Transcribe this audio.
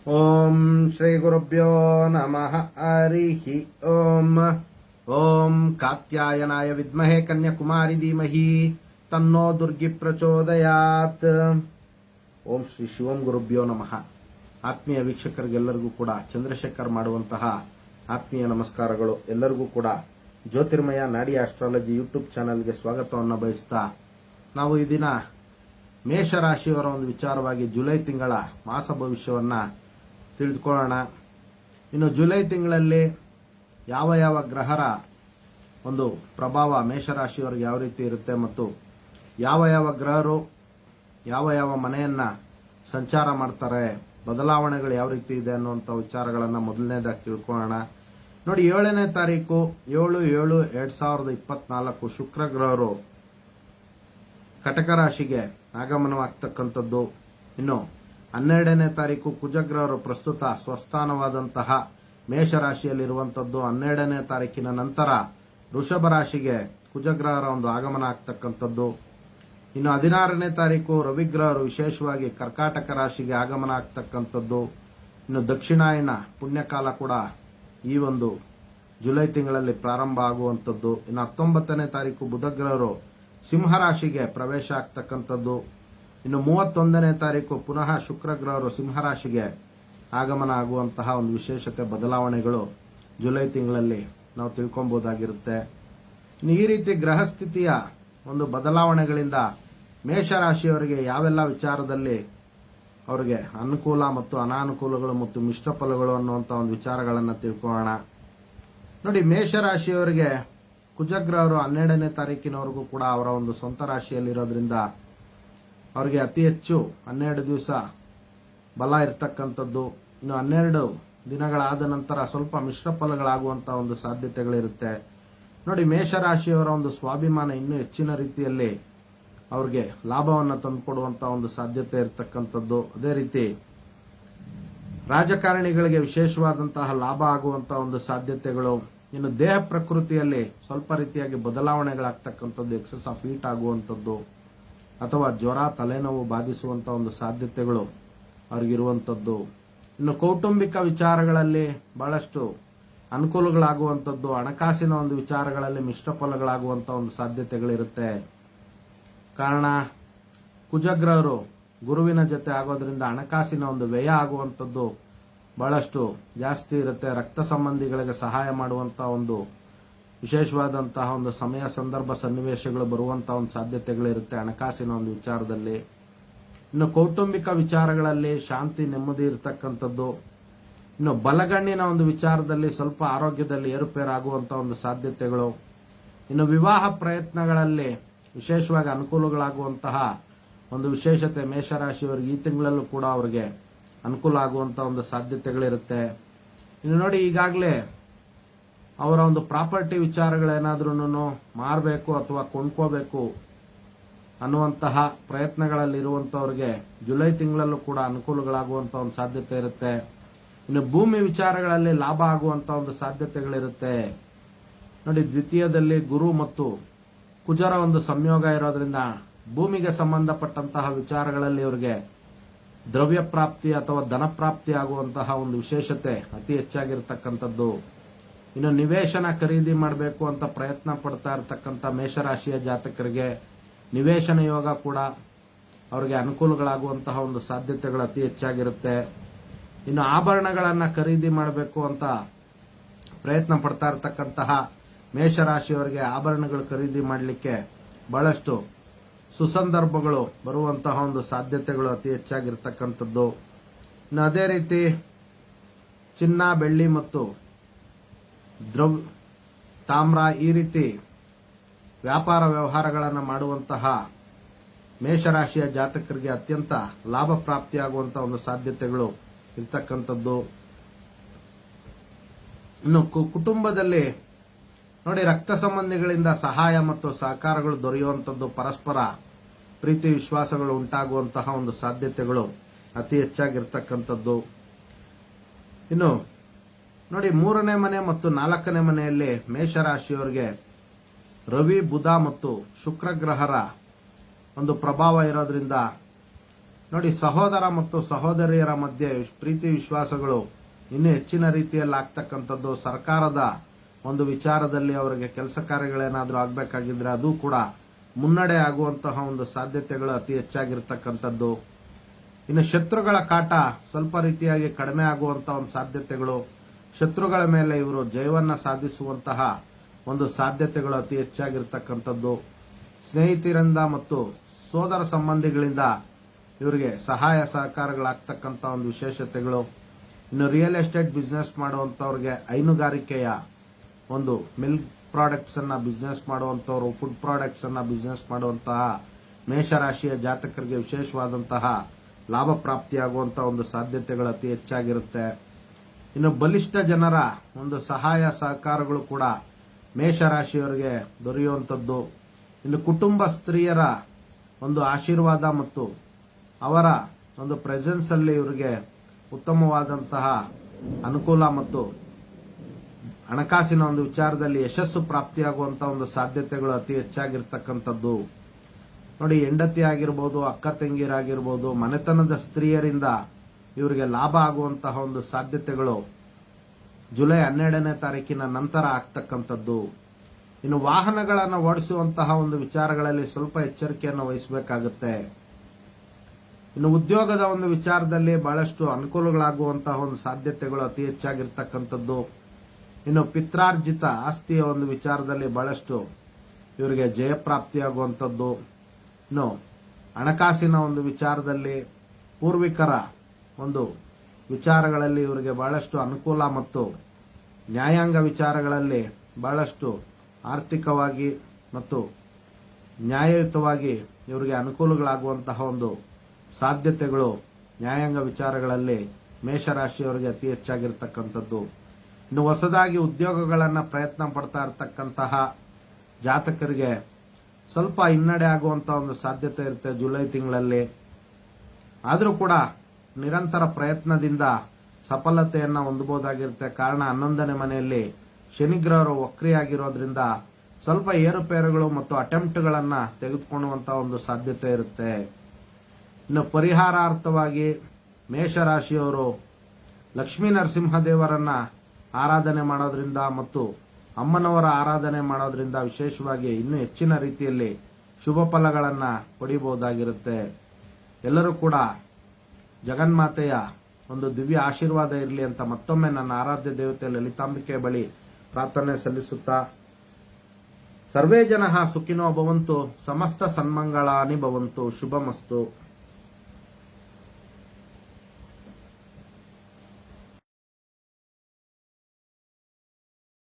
ಓಂ ಶ್ರೀ ಗುರುಭ್ಯೋ ನಮಃ ಹರಿ ಓಂ ಕಾತ್ಯಾಯನಾಯ ವಿದ್ಮಹೇ ಕನ್ಯಾಕುಮಾರಿ ಧೀಮಹಿ ತನ್ನೋ ದುರ್ಗಿ ಪ್ರಚೋದಯಾತ್. ಓಂ ಶ್ರೀ ಶಿವಂ ಗುರುಭ್ಯೋ ನಮಃ. ಆತ್ಮೀಯ ವೀಕ್ಷಕರಿಗೆಲ್ಲರಿಗೂ ಕೂಡ ಚಂದ್ರಶೇಖರ್ ಮಾಡುವಂತಹ ಆತ್ಮೀಯ ನಮಸ್ಕಾರಗಳು. ಎಲ್ಲರಿಗೂ ಕೂಡ ಜ್ಯೋತಿರ್ಮಯ ನಾಡಿ ಆಸ್ಟ್ರಾಲಜಿ ಯೂಟ್ಯೂಬ್ ಚಾನೆಲ್ಗೆ ಸ್ವಾಗತವನ್ನು ಬಯಸ್ತಾ ನಾವು ಈ ದಿನ ಮೇಷರಾಶಿಯವರ ಒಂದು ವಿಚಾರವಾಗಿ ಜುಲೈ ತಿಂಗಳ ಮಾಸ ಭವಿಷ್ಯವನ್ನ ತಿಳಿದುಕೊಳ್ಳೋಣ. ಇನ್ನು ಜುಲೈ ತಿಂಗಳಲ್ಲಿ ಯಾವ ಯಾವ ಗ್ರಹರ ಒಂದು ಪ್ರಭಾವ ಮೇಷರಾಶಿಯವರಿಗೆ ಯಾವ ರೀತಿ ಇರುತ್ತೆ ಮತ್ತು ಯಾವ ಯಾವ ಗ್ರಹರು ಯಾವ ಯಾವ ಮನೆಯನ್ನ ಸಂಚಾರ ಮಾಡ್ತಾರೆ, ಬದಲಾವಣೆಗಳು ಯಾವ ರೀತಿ ಇದೆ ಅನ್ನುವಂಥ ವಿಚಾರಗಳನ್ನು ಮೊದಲನೇದಾಗಿ ತಿಳ್ಕೊಳ್ಳೋಣ. ನೋಡಿ, 7ನೇ ತಾರೀಕು 7/7/2024 ಶುಕ್ರ ಗ್ರಹರು ಕಟಕ ರಾಶಿಗೆ ಆಗಮನವಾಗ್ತಕ್ಕಂಥದ್ದು. ಇನ್ನು 12ನೇ ತಾರೀಕು ಕುಜಗ್ರಹರು ಪ್ರಸ್ತುತ ಸ್ವಸ್ಥಾನವಾದಂತಹ ಮೇಷರಾಶಿಯಲ್ಲಿರುವಂಥದ್ದು. 12ನೇ ತಾರೀಕಿನ ನಂತರ ವೃಷಭ ರಾಶಿಗೆ ಕುಜಗ್ರಹರ ಒಂದು ಆಗಮನ ಆಗ್ತಕ್ಕಂಥದ್ದು. ಇನ್ನು 16ನೇ ತಾರೀಕು ರವಿಗ್ರಹರು ವಿಶೇಷವಾಗಿ ಕರ್ಕಾಟಕ ರಾಶಿಗೆ ಆಗಮನ ಆಗ್ತಕ್ಕಂಥದ್ದು. ಇನ್ನು ದಕ್ಷಿಣಾಯನ ಪುಣ್ಯಕಾಲ ಕೂಡ ಈ ಒಂದು ಜುಲೈ ತಿಂಗಳಲ್ಲಿ ಪ್ರಾರಂಭ ಆಗುವಂಥದ್ದು. ಇನ್ನು 19ನೇ ತಾರೀಕು ಬುಧಗ್ರಹರು ಸಿಂಹರಾಶಿಗೆ ಪ್ರವೇಶ ಆಗ್ತಕ್ಕಂಥದ್ದು. ಇನ್ನು 31ನೇ ತಾರೀಕು ಪುನಃ ಶುಕ್ರ ಗ್ರಹರು ಸಿಂಹರಾಶಿಗೆ ಆಗಮನ ಆಗುವಂತಹ ಒಂದು ವಿಶೇಷತೆ ಬದಲಾವಣೆಗಳು ಜುಲೈ ತಿಂಗಳಲ್ಲಿ ನಾವು ತಿಳ್ಕೊಬಹುದಾಗಿರುತ್ತೆ. ಇನ್ನು ಈ ರೀತಿ ಗ್ರಹ ಸ್ಥಿತಿಯ ಒಂದು ಬದಲಾವಣೆಗಳಿಂದ ಮೇಷರಾಶಿಯವರಿಗೆ ಯಾವೆಲ್ಲ ವಿಚಾರದಲ್ಲಿ ಅವರಿಗೆ ಅನುಕೂಲ ಮತ್ತು ಅನಾನುಕೂಲಗಳು ಮತ್ತು ಮಿಶ್ರ ಫಲಗಳು ಅನ್ನುವಂಥ ಒಂದು ವಿಚಾರಗಳನ್ನು ತಿಳ್ಕೊಳ್ಳೋಣ. ನೋಡಿ, ಮೇಷರಾಶಿಯವರಿಗೆ ಕುಜಗ್ರಹರು 12ನೇ ತಾರೀಕಿನವರೆಗೂ ಕೂಡ ಅವರ ಒಂದು ಸ್ವಂತ ರಾಶಿಯಲ್ಲಿರೋದ್ರಿಂದ ಅವರಿಗೆ ಅತಿ ಹೆಚ್ಚು 12 ದಿವಸ ಬಲ ಇರತಕ್ಕಂಥದ್ದು. ಇನ್ನು 12 ದಿನಗಳಾದ ನಂತರ ಸ್ವಲ್ಪ ಮಿಶ್ರ ಫಲಗಳಾಗುವಂತಹ ಒಂದು ಸಾಧ್ಯತೆಗಳಿರುತ್ತೆ. ನೋಡಿ, ಮೇಷರಾಶಿಯವರ ಒಂದು ಸ್ವಾಭಿಮಾನ ಇನ್ನೂ ಹೆಚ್ಚಿನ ರೀತಿಯಲ್ಲಿ ಅವ್ರಿಗೆ ಲಾಭವನ್ನು ತಂದುಕೊಡುವಂತಹ ಒಂದು ಸಾಧ್ಯತೆ ಇರತಕ್ಕಂಥದ್ದು. ಅದೇ ರೀತಿ ರಾಜಕಾರಣಿಗಳಿಗೆ ವಿಶೇಷವಾದಂತಹ ಲಾಭ ಆಗುವಂತಹ ಒಂದು ಸಾಧ್ಯತೆಗಳು. ಇನ್ನು ದೇಹ ಪ್ರಕೃತಿಯಲ್ಲಿ ಸ್ವಲ್ಪ ರೀತಿಯಾಗಿ ಬದಲಾವಣೆಗಳಾಗ್ತಕ್ಕಂಥದ್ದು, ಎಕ್ಸೆಸ್ ಆಫ್ ಹೀಟ್ ಆಗುವಂಥದ್ದು ಅಥವಾ ಜ್ವರ ತಲೆನೋವು ಬಾಧಿಸುವಂತಹ ಒಂದು ಸಾಧ್ಯತೆಗಳು ಅವ್ರಿಗಿರುವಂಥದ್ದು. ಇನ್ನು ಕೌಟುಂಬಿಕ ವಿಚಾರಗಳಲ್ಲಿ ಬಹಳಷ್ಟು ಅನುಕೂಲಗಳಾಗುವಂಥದ್ದು, ಹಣಕಾಸಿನ ಒಂದು ವಿಚಾರಗಳಲ್ಲಿ ಮಿಶ್ರ ಫಲಗಳಾಗುವಂತಹ ಒಂದು ಸಾಧ್ಯತೆಗಳಿರುತ್ತೆ. ಕಾರಣ ಕುಜಗ್ರಹರು ಗುರುವಿನ ಜೊತೆ ಆಗೋದ್ರಿಂದ ಹಣಕಾಸಿನ ಒಂದು ವ್ಯಯ ಆಗುವಂಥದ್ದು ಬಹಳಷ್ಟು ಜಾಸ್ತಿ ಇರುತ್ತೆ. ರಕ್ತ ಸಂಬಂಧಿಗಳಿಗೆ ಸಹಾಯ ಮಾಡುವಂತಹ ಒಂದು ವಿಶೇಷವಾದಂತಹ ಒಂದು ಸಮಯ ಸಂದರ್ಭ ಸನ್ನಿವೇಶಗಳು ಬರುವಂತಹ ಒಂದು ಸಾಧ್ಯತೆಗಳಿರುತ್ತೆ ಹಣಕಾಸಿನ ಒಂದು ವಿಚಾರದಲ್ಲಿ. ಇನ್ನು ಕೌಟುಂಬಿಕ ವಿಚಾರಗಳಲ್ಲಿ ಶಾಂತಿ ನೆಮ್ಮದಿ ಇರತಕ್ಕಂಥದ್ದು. ಇನ್ನು ಬಲಗಣ್ಣಿನ ಒಂದು ವಿಚಾರದಲ್ಲಿ ಸ್ವಲ್ಪ ಆರೋಗ್ಯದಲ್ಲಿ ಏರುಪೇರಾಗುವಂತಹ ಒಂದು ಸಾಧ್ಯತೆಗಳು. ಇನ್ನು ವಿವಾಹ ಪ್ರಯತ್ನಗಳಲ್ಲಿ ವಿಶೇಷವಾಗಿ ಅನುಕೂಲಗಳಾಗುವಂತಹ ಒಂದು ವಿಶೇಷತೆ ಮೇಷರಾಶಿಯವರಿಗೆ ಈ ತಿಂಗಳಲ್ಲೂ ಕೂಡ ಅವರಿಗೆ ಅನುಕೂಲ ಆಗುವಂತಹ ಒಂದು ಸಾಧ್ಯತೆಗಳಿರುತ್ತೆ. ಇನ್ನು ನೋಡಿ, ಈಗಾಗಲೇ ಅವರ ಒಂದು ಪ್ರಾಪರ್ಟಿ ವಿಚಾರಗಳೇನಾದ್ರೂ ಮಾರಬೇಕು ಅಥವಾ ಕೊಂಡ್ಕೋಬೇಕು ಅನ್ನುವಂತಹ ಪ್ರಯತ್ನಗಳಲ್ಲಿ ಇರುವಂತವರಿಗೆ ಜುಲೈ ತಿಂಗಳಲ್ಲೂ ಕೂಡ ಅನುಕೂಲಗಳಾಗುವಂತಹ ಒಂದು ಸಾಧ್ಯತೆ ಇರುತ್ತೆ. ಇನ್ನು ಭೂಮಿ ವಿಚಾರಗಳಲ್ಲಿ ಲಾಭ ಆಗುವಂತಹ ಒಂದು ಸಾಧ್ಯತೆಗಳಿರುತ್ತೆ. ನೋಡಿ, ದ್ವಿತೀಯದಲ್ಲಿ ಗುರು ಮತ್ತು ಕುಜರ ಒಂದು ಸಂಯೋಗ ಇರೋದ್ರಿಂದ ಭೂಮಿಗೆ ಸಂಬಂಧಪಟ್ಟಂತಹ ವಿಚಾರಗಳಲ್ಲಿ ಇವರಿಗೆ ದ್ರವ್ಯ ಪ್ರಾಪ್ತಿ ಅಥವಾ ಧನ ಪ್ರಾಪ್ತಿ ಆಗುವಂತಹ ಒಂದು ವಿಶೇಷತೆ ಅತಿ ಹೆಚ್ಚಾಗಿರ್ತಕ್ಕಂಥದ್ದು. ಇನ್ನು ನಿವೇಶನ ಖರೀದಿ ಮಾಡಬೇಕು ಅಂತ ಪ್ರಯತ್ನ ಪಡ್ತಾ ಇರತಕ್ಕಂಥ ಮೇಷರಾಶಿಯ ಜಾತಕರಿಗೆ ನಿವೇಶನ ಯೋಗ ಕೂಡ ಅವರಿಗೆ ಅನುಕೂಲಗಳಾಗುವಂತಹ ಒಂದು ಸಾಧ್ಯತೆಗಳು ಅತಿ ಹೆಚ್ಚಾಗಿರುತ್ತೆ. ಇನ್ನು ಆಭರಣಗಳನ್ನ ಖರೀದಿ ಮಾಡಬೇಕು ಅಂತ ಪ್ರಯತ್ನ ಪಡ್ತಾ ಇರತಕ್ಕಂತಹ ಮೇಷರಾಶಿಯವರಿಗೆ ಆಭರಣಗಳು ಖರೀದಿ ಮಾಡಲಿಕ್ಕೆ ಬಹಳಷ್ಟು ಸುಸಂದರ್ಭಗಳು ಬರುವಂತಹ ಒಂದು ಸಾಧ್ಯತೆಗಳು ಅತಿ ಹೆಚ್ಚಾಗಿರ್ತಕ್ಕಂಥದ್ದು. ಇನ್ನು ಅದೇ ರೀತಿ ಚಿನ್ನ ಬೆಳ್ಳಿ ಮತ್ತು ತಾಮ್ರ ಈ ರೀತಿ ವ್ಯಾಪಾರ ವ್ಯವಹಾರಗಳನ್ನು ಮಾಡುವಂತಹ ಮೇಷರಾಶಿಯ ಜಾತಕರಿಗೆ ಅತ್ಯಂತ ಲಾಭ ಪ್ರಾಪ್ತಿಯಾಗುವಂತಹ ಒಂದು ಸಾಧ್ಯತೆಗಳು ಇರ್ತಕ್ಕಂಥದ್ದು. ಇನ್ನು ಕುಟುಂಬದಲ್ಲಿ ನೋಡಿ, ರಕ್ತ ಸಂಬಂಧಿಗಳಿಂದ ಸಹಾಯ ಮತ್ತು ಸಹಕಾರಗಳು ದೊರೆಯುವಂಥದ್ದು, ಪರಸ್ಪರ ಪ್ರೀತಿ ವಿಶ್ವಾಸಗಳು ಉಂಟಾಗುವಂತಹ ಒಂದು ಸಾಧ್ಯತೆಗಳು ಅತಿ ಹೆಚ್ಚಾಗಿರ್ತಕ್ಕಂಥದ್ದು. ಇನ್ನು ನೋಡಿ, 3ನೇ ಮನೆ ಮತ್ತು 4ನೇ ಮನೆಯಲ್ಲಿ ಮೇಷರಾಶಿಯವರಿಗೆ ರವಿ ಬುಧ ಮತ್ತು ಶುಕ್ರ ಗ್ರಹರ ಒಂದು ಪ್ರಭಾವ ಇರೋದ್ರಿಂದ ನೋಡಿ, ಸಹೋದರ ಮತ್ತು ಸಹೋದರಿಯರ ಮಧ್ಯೆ ಪ್ರೀತಿ ವಿಶ್ವಾಸಗಳು ಇನ್ನೂ ಹೆಚ್ಚಿನ ರೀತಿಯಲ್ಲಿ ಆಗ್ತಕ್ಕಂಥದ್ದು. ಸರ್ಕಾರದ ಒಂದು ವಿಚಾರದಲ್ಲಿ ಅವರಿಗೆ ಕೆಲಸ ಕಾರ್ಯಗಳೇನಾದ್ರೂ ಆಗ್ಬೇಕಾಗಿದ್ರೆ ಅದು ಕೂಡ ಮುನ್ನಡೆ ಆಗುವಂತಹ ಒಂದು ಸಾಧ್ಯತೆಗಳು ಅತಿ ಹೆಚ್ಚಾಗಿರ್ತಕ್ಕಂಥದ್ದು. ಇನ್ನು ಶತ್ರುಗಳ ಕಾಟ ಸ್ವಲ್ಪ ರೀತಿಯಾಗಿ ಕಡಿಮೆ ಆಗುವಂತಹ ಒಂದು ಸಾಧ್ಯತೆಗಳು, ಶತ್ರುಗಳ ಮೇಲೆ ಇವರು ಜಯವನ್ನ ಸಾಧಿಸುವಂತಹ ಒಂದು ಸಾಧ್ಯತೆಗಳು ಅತಿ ಹೆಚ್ಚಾಗಿರ್ತಕ್ಕಂಥದ್ದು. ಸ್ನೇಹಿತರಿಂದ ಮತ್ತು ಸೋದರ ಸಂಬಂಧಿಗಳಿಂದ ಇವರಿಗೆ ಸಹಾಯ ಸಹಕಾರಗಳಾಗ್ತಕ್ಕಂಥ ಒಂದು ವಿಶೇಷತೆಗಳು. ಇನ್ನು ರಿಯಲ್ ಎಸ್ಟೇಟ್ ಬಿಸ್ನೆಸ್ ಮಾಡುವಂತವ್ರಿಗೆ, ಹೈನುಗಾರಿಕೆಯ ಒಂದು ಮಿಲ್ಕ್ ಪ್ರಾಡಕ್ಟ್ಸ್ ಅನ್ನ ಬಿಸ್ನೆಸ್ ಮಾಡುವಂತವರು, ಫುಡ್ ಪ್ರಾಡಕ್ಟ್ಸ್ ಅನ್ನ ಬಿಸ್ನೆಸ್ ಮಾಡುವಂತಹ ಮೇಷರಾಶಿಯ ಜಾತಕರಿಗೆ ವಿಶೇಷವಾದಂತಹ ಲಾಭ ಪ್ರಾಪ್ತಿಯಾಗುವಂತಹ ಒಂದು ಸಾಧ್ಯತೆಗಳು ಅತಿ ಹೆಚ್ಚಾಗಿರುತ್ತೆ. ಇನ್ನು ಬಲಿಷ್ಠ ಜನರ ಒಂದು ಸಹಾಯ ಸಹಕಾರಗಳು ಕೂಡ ಮೇಷರಾಶಿಯವರಿಗೆ ದೊರೆಯುವಂಥದ್ದು. ಇನ್ನು ಕುಟುಂಬ ಸ್ತ್ರೀಯರ ಒಂದು ಆಶೀರ್ವಾದ ಮತ್ತು ಅವರ ಒಂದು ಪ್ರೆಸೆನ್ಸ್ ಅಲ್ಲಿ ಇವರಿಗೆ ಉತ್ತಮವಾದಂತಹ ಅನುಕೂಲ ಮತ್ತು ಹಣಕಾಸಿನ ಒಂದು ವಿಚಾರದಲ್ಲಿ ಯಶಸ್ಸು ಪ್ರಾಪ್ತಿಯಾಗುವಂತಹ ಒಂದು ಸಾಧ್ಯತೆಗಳು ಅತಿ ಹೆಚ್ಚಾಗಿರ್ತಕ್ಕಂಥದ್ದು. ನೋಡಿ, ಹೆಂಡತಿ ಆಗಿರ್ಬೋದು, ಅಕ್ಕ ತಂಗಿಯರಾಗಿರ್ಬೋದು, ಮನೆತನದ ಸ್ತ್ರೀಯರಿಂದ ಇವರಿಗೆ ಲಾಭ ಆಗುವಂತಹ ಒಂದು ಸಾಧ್ಯತೆಗಳು ಜುಲೈ 12ನೇ ತಾರೀಕಿನ ನಂತರ ಆಗ್ತಕ್ಕಂಥದ್ದು. ಇನ್ನು ವಾಹನಗಳನ್ನು ಓಡಿಸುವಂತಹ ಒಂದು ವಿಚಾರಗಳಲ್ಲಿ ಸ್ವಲ್ಪ ಎಚ್ಚರಿಕೆಯನ್ನು ವಹಿಸಬೇಕಾಗುತ್ತೆ. ಇನ್ನು ಉದ್ಯೋಗದ ಒಂದು ವಿಚಾರದಲ್ಲಿ ಬಹಳಷ್ಟು ಅನುಕೂಲಗಳಾಗುವಂತಹ ಒಂದು ಸಾಧ್ಯತೆಗಳು ಅತಿ ಹೆಚ್ಚಾಗಿರ್ತಕ್ಕಂಥದ್ದು. ಇನ್ನು ಪಿತ್ರಾರ್ಜಿತ ಆಸ್ತಿಯ ಒಂದು ವಿಚಾರದಲ್ಲಿ ಬಹಳಷ್ಟು ಇವರಿಗೆ ಜಯಪ್ರಾಪ್ತಿಯಾಗುವಂಥದ್ದು. ಇನ್ನು ಹಣಕಾಸಿನ ಒಂದು ವಿಚಾರದಲ್ಲಿ ಪೂರ್ವಿಕರ ಒಂದು ವಿಚಾರಗಳಲ್ಲಿ ಇವರಿಗೆ ಬಹಳಷ್ಟು ಅನುಕೂಲ ಮತ್ತು ನ್ಯಾಯಾಂಗ ವಿಚಾರಗಳಲ್ಲಿ ಬಹಳಷ್ಟು ಆರ್ಥಿಕವಾಗಿ ಮತ್ತು ನ್ಯಾಯಯುತವಾಗಿ ಇವರಿಗೆ ಅನುಕೂಲಗಳಾಗುವಂತಹ ಒಂದು ಸಾಧ್ಯತೆಗಳು ನ್ಯಾಯಾಂಗ ವಿಚಾರಗಳಲ್ಲಿ ಮೇಷರಾಶಿಯವರಿಗೆ ಅತಿ ಹೆಚ್ಚಾಗಿರ್ತಕ್ಕಂಥದ್ದು. ಇನ್ನು ಹೊಸದಾಗಿ ಉದ್ಯೋಗಗಳನ್ನ ಪ್ರಯತ್ನ ಪಡ್ತಾ ಇರತಕ್ಕಂತಹ ಜಾತಕರಿಗೆ ಸ್ವಲ್ಪ ಹಿನ್ನಡೆ ಆಗುವಂತಹ ಒಂದು ಸಾಧ್ಯತೆ ಇರುತ್ತೆ ಜುಲೈ ತಿಂಗಳಲ್ಲಿ. ಆದರೂ ಕೂಡ ನಿರಂತರ ಪ್ರಯತ್ನದಿಂದ ಸಫಲತೆಯನ್ನ ಹೊಂದಬಹುದಾಗಿರುತ್ತೆ. ಕಾರಣ 11ನೇ ಮನೆಯಲ್ಲಿ ಶನಿಗ್ರಹರು ವಕ್ರಿಯಾಗಿರೋದ್ರಿಂದ ಸ್ವಲ್ಪ ಏರುಪೇರುಗಳು ಮತ್ತು ಅಟೆಂಪ್ಟ್ಗಳನ್ನ ತೆಗೆದುಕೊಳ್ಳುವಂತಹ ಒಂದು ಸಾಧ್ಯತೆ ಇರುತ್ತೆ. ಇನ್ನು ಪರಿಹಾರಾರ್ಥವಾಗಿ ಮೇಷರಾಶಿಯವರು ಲಕ್ಷ್ಮೀ ನರಸಿಂಹದೇವರನ್ನ ಆರಾಧನೆ ಮಾಡೋದ್ರಿಂದ ಮತ್ತು ಅಮ್ಮನವರ ಆರಾಧನೆ ಮಾಡೋದ್ರಿಂದ ವಿಶೇಷವಾಗಿ ಇನ್ನೂ ಹೆಚ್ಚಿನ ರೀತಿಯಲ್ಲಿ ಶುಭ ಫಲಗಳನ್ನ ಪಡೆಯಬಹುದಾಗಿರುತ್ತೆ. ಎಲ್ಲರೂ ಕೂಡ ಜಗನ್ಮಾತೆಯ ಒಂದು ದಿವ್ಯ ಆಶೀರ್ವಾದ ಇರಲಿ ಅಂತ ಮತ್ತೊಮ್ಮೆ ನನ್ನ ಆರಾಧ್ಯ ದೇವತೆ ಲಲಿತಾಂಬಿಕೆ ಬಳಿ ಪ್ರಾರ್ಥನೆ ಸಲ್ಲಿಸುತ್ತಾ, ಸರ್ವೇ ಜನಃ ಸುಖಿನೋ ಭವಂತು, ಸಮಸ್ತ ಸನ್ಮಂಗಳಾನಿ ಭವಂತು, ಶುಭಮಸ್ತು.